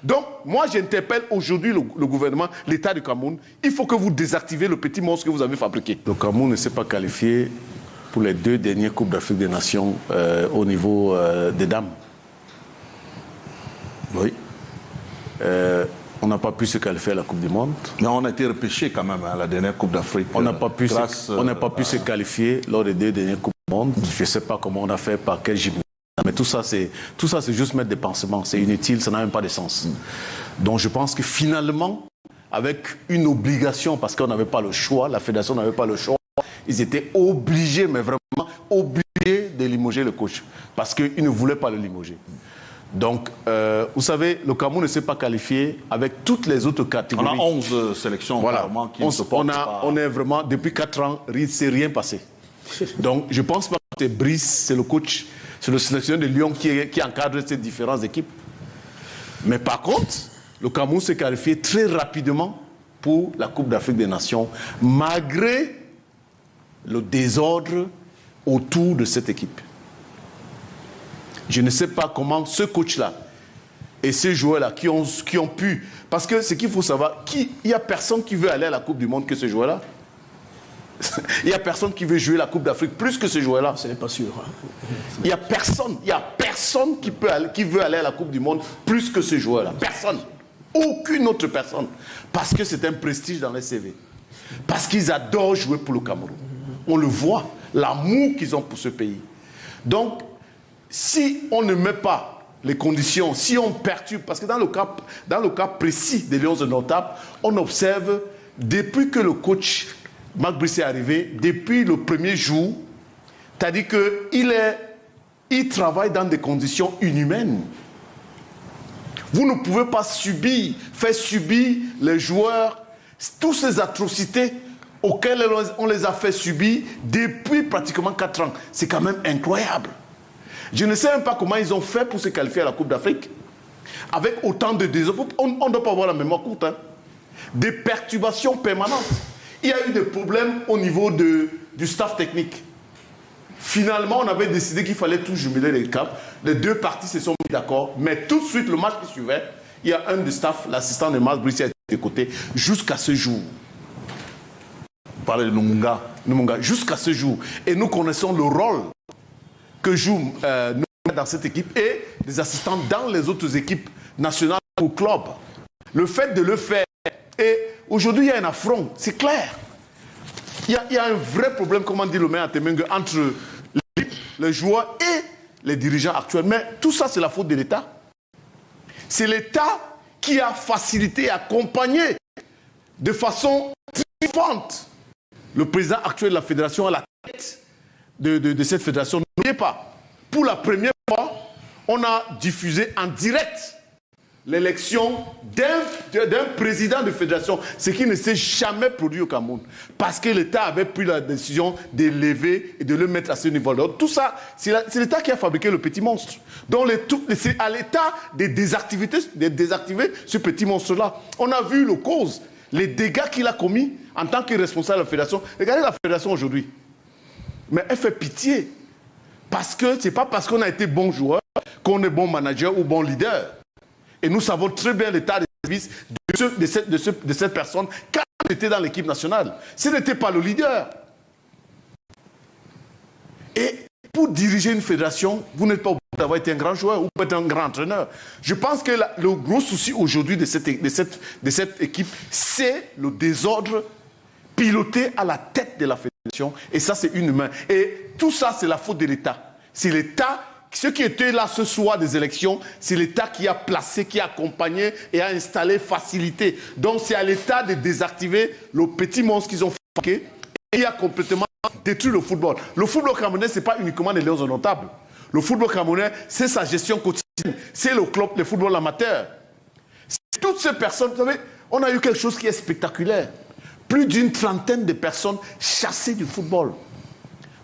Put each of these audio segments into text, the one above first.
Donc, moi, j'interpelle aujourd'hui le gouvernement, l'État du Cameroun. Il faut que vous désactivez le petit monstre que vous avez fabriqué. Le Cameroun ne s'est pas qualifié pour les 2 dernières Coupes d'Afrique des Nations au niveau des dames. Oui. On n'a pas pu se qualifier à la Coupe du Monde. Mais on a été repêché quand même à la dernière Coupe d'Afrique. On n'a pas pu, se qualifier lors des 2 dernières Coupes du Monde. Je ne sais pas comment on a fait, par quel gymnase. Mais tout ça, c'est juste mettre des pansements. C'est inutile, ça n'a même pas de sens. Donc je pense que finalement, avec une obligation, parce qu'on n'avait pas le choix, la fédération n'avait pas le choix, ils étaient obligés, mais vraiment obligés de limoger le coach. Parce qu'ils ne voulaient pas le limoger. Donc, vous savez, le Cameroun ne s'est pas qualifié avec toutes les autres catégories. On a 11 sélections apparemment qui ne se portent pas. On est vraiment, depuis 4 ans, il ne s'est rien passé. Donc, je pense pas que c'est Brice, c'est le coach, c'est le sélectionneur de Lyon qui encadre ces différentes équipes. Mais par contre, le Cameroun s'est qualifié très rapidement pour la Coupe d'Afrique des Nations, malgré le désordre autour de cette équipe. Je ne sais pas comment ce coach-là et ces joueurs-là qui ont pu... Parce que ce qu'il faut savoir, il n'y a personne qui veut aller à la Coupe du Monde que ce joueur-là. Il n'y a personne qui veut jouer la Coupe d'Afrique plus que ce joueur-là. Ce n'est pas sûr. Il n'y a personne qui veut aller à la Coupe du Monde plus que ce joueur-là. Personne. Aucune autre personne. Parce que c'est un prestige dans les CV. Parce qu'ils adorent jouer pour le Cameroun. On le voit, l'amour qu'ils ont pour ce pays. Donc, si on ne met pas les conditions, si on perturbe, parce que dans le cas précis des Lions indomptables, on observe, depuis que le coach Marc Brice est arrivé, depuis le premier jour, c'est-à-dire qu'il travaille dans des conditions inhumaines. Vous ne pouvez pas faire subir les joueurs toutes ces atrocités auxquelles on les a fait subir depuis pratiquement 4 ans. C'est quand même incroyable. Je ne sais même pas comment ils ont fait pour se qualifier à la Coupe d'Afrique. Avec autant de désordre. On ne doit pas avoir la mémoire courte. Hein. Des perturbations permanentes. Il y a eu des problèmes au niveau du staff technique. Finalement, on avait décidé qu'il fallait tout jumeler les caps. Les 2 parties se sont mis d'accord. Mais tout de suite, le match qui suivait, il y a un du staff, l'assistant de Marc Brice, a été de côté jusqu'à ce jour. Vous parlez de Numunga. Jusqu'à ce jour. Et nous connaissons le rôle que joue Numunga dans cette équipe et des assistants dans les autres équipes nationales ou clubs. Le fait de le faire, et aujourd'hui il y a un affront, c'est clair. Il y a un vrai problème, comme on dit le maire à Temengue, entre les joueurs et les dirigeants actuels. Mais tout ça, c'est la faute de l'État. C'est l'État qui a facilité et accompagné de façon triomphante le président actuel de la fédération à la tête de cette fédération. N'oubliez pas, pour la première fois, on a diffusé en direct l'élection d'un président de fédération, ce qui ne s'est jamais produit au Cameroun. Parce que l'État avait pris la décision de l'élever et de le mettre à ce niveau. Donc tout ça, c'est l'État qui a fabriqué le petit monstre. Donc c'est à l'État de désactiver ce petit monstre-là. On a vu le cause, les dégâts qu'il a commis en tant que responsable de la fédération. Regardez la fédération aujourd'hui. Mais elle fait pitié. Parce que ce n'est pas parce qu'on a été bon joueur qu'on est bon manager ou bon leader. Et nous savons très bien l'état des services de cette personne quand elle était dans l'équipe nationale. Ce n'était pas le leader. Et pour diriger une fédération, vous n'êtes pas obligé d'avoir été un grand joueur ou peut-être un grand entraîneur. Je pense que le gros souci aujourd'hui de cette équipe, c'est le désordre piloté à la tête de la fédération. Et ça, c'est inhumain. Et tout ça, c'est la faute de l'État. C'est l'État. Ceux qui étaient là ce soir des élections, c'est l'État qui a placé, qui a accompagné et a installé, facilité. Donc c'est à l'État de désactiver le petit monstre qu'ils ont fabriqué et qui a complètement détruit le football. Le football camerounais, ce n'est pas uniquement les Lions indomptables. Le football camerounais, c'est sa gestion quotidienne. C'est le club, le football amateur. Toutes ces personnes, vous savez, on a eu quelque chose qui est spectaculaire. Plus d'une trentaine de personnes chassées du football.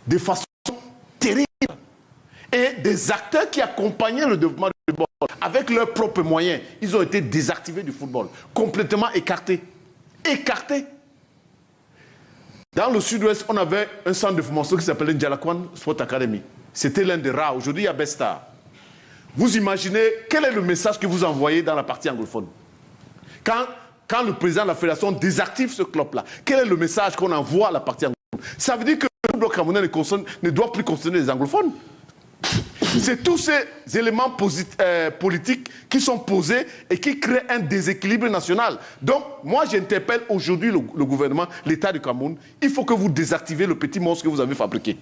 De façon terrible. Et des acteurs qui accompagnaient le développement du football avec leurs propres moyens, ils ont été désactivés du football, complètement écartés. Écartés. Dans le sud-ouest, on avait un centre de formation qui s'appelait Ndjalakwan Sport Academy. C'était l'un des rares. Aujourd'hui, il y a Bestar. Vous imaginez quel est le message que vous envoyez dans la partie anglophone? Quand le président de la fédération désactive ce club-là, quel est le message qu'on envoie à la partie anglophone? Ça veut dire que le bloc camerounais ne doit plus concerner les anglophones. C'est tous ces éléments politiques qui sont posés et qui créent un déséquilibre national. Donc, moi, j'interpelle aujourd'hui le gouvernement, l'État du Cameroun. Il faut que vous désactivez le petit monstre que vous avez fabriqué.